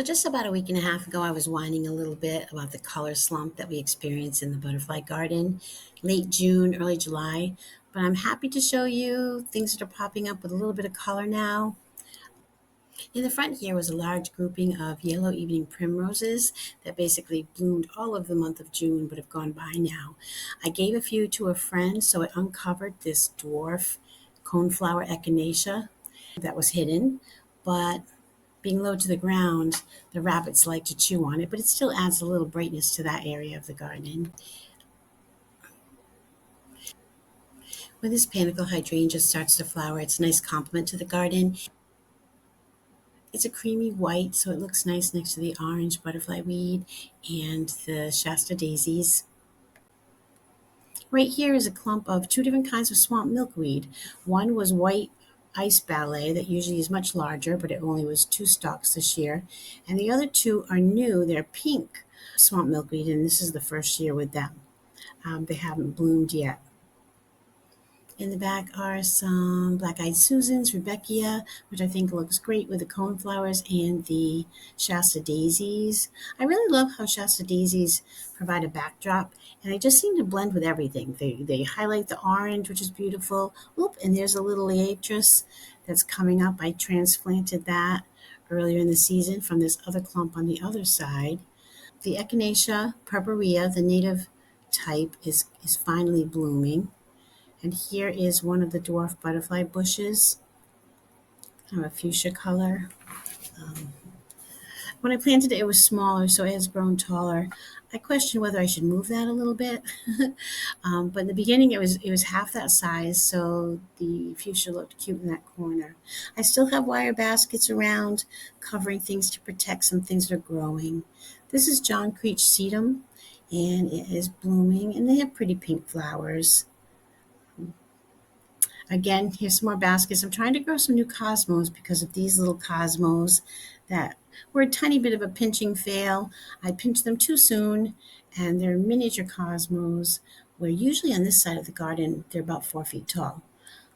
So, just about a week and a half ago, I was whining a little bit about the color slump that we experienced in the butterfly garden, late June, early July. But I'm happy to show you things that are popping up with a little bit of color now. In the front here was a large grouping of yellow evening primroses that basically bloomed all of the month of June but have gone by now. I gave a few to a friend, so it uncovered this dwarf coneflower echinacea that was hidden. But being low to the ground, the rabbits like to chew on it, but it still adds a little brightness to that area of the garden. When this panicle hydrangea starts to flower, it's a nice complement to the garden. It's a creamy white, so it looks nice next to the orange butterfly weed and the Shasta daisies. Right here is a clump of two different kinds of swamp milkweed. One was white ice ballet that usually is much larger, but it only was two stalks this year. And the other two are new. They're pink swamp milkweed, and this is the first year with them. They haven't bloomed yet. In the back are some black-eyed Susans, Rebecca, which I think looks great with the coneflowers and the Shasta daisies. I really love how Shasta daisies provide a backdrop, and they just seem to blend with everything. They highlight the orange, which is beautiful. Oop, and there's a little Leatris that's coming up. I transplanted that earlier in the season from this other clump on the other side. The Echinacea purpurea, the native type, is finally blooming. And here is one of the dwarf butterfly bushes, kind of a fuchsia color. Um, when I planted it, it was smaller, so it has grown taller. I questioned whether I should move that a little bit, but in the beginning it was half that size, so the fuchsia looked cute in that corner. I still have wire baskets around, covering things to protect some things that are growing. This is John Creech sedum, and it is blooming, and they have pretty pink flowers. Again, here's some more baskets. I'm trying to grow some new cosmos because of these little cosmos that were a tiny bit of a pinching fail. I pinched them too soon, and they're miniature cosmos, where usually on this side of the garden, they're about 4 feet tall.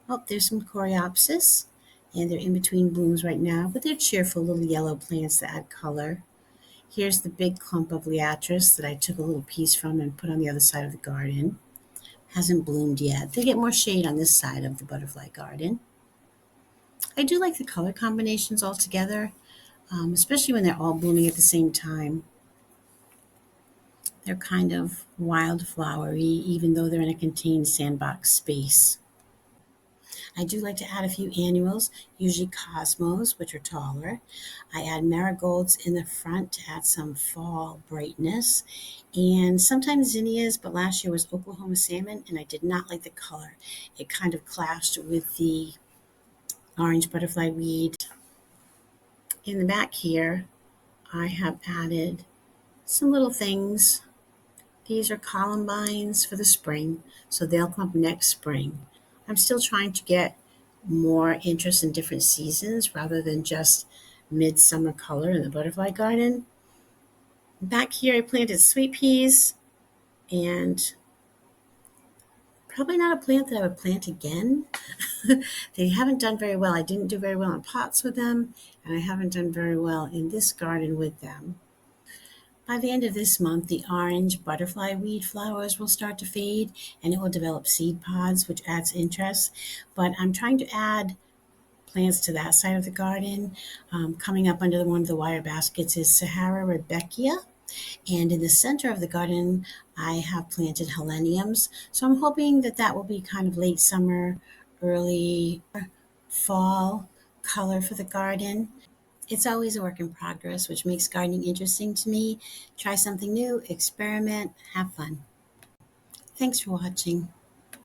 Oh, there's some coreopsis, and they're in between blooms right now, but they're cheerful little yellow plants that add color. Here's the big clump of Leatris that I took a little piece from and put on the other side of the garden. Hasn't bloomed yet. They get more shade on this side of the butterfly garden. I do like the color combinations all together, especially when they're all blooming at the same time. They're kind of wildflowery, even though they're in a contained sandbox space. I do like to add a few annuals, usually cosmos, which are taller. I add marigolds in the front to add some fall brightness, and sometimes zinnias, but last year was Oklahoma salmon, and I did not like the color. It kind of clashed with the orange butterfly weed. In the back here, I have added some little things. These are columbines for the spring, so they'll come up next spring. I'm still trying to get more interest in different seasons rather than just midsummer color in the butterfly garden. Back here, I planted sweet peas, and probably not a plant that I would plant again. They haven't done very well. I didn't do very well in pots with them, and I haven't done very well in this garden with them. By the end of this month, the orange butterfly weed flowers will start to fade, and it will develop seed pods, which adds interest. But I'm trying to add plants to that side of the garden. Coming up under one of the wire baskets is Sahara Rebecca. And in the center of the garden, I have planted heleniums. So I'm hoping that that will be kind of late summer, early fall color for the garden. It's always a work in progress, which makes gardening interesting to me. Try something new, experiment, have fun. Thanks for watching.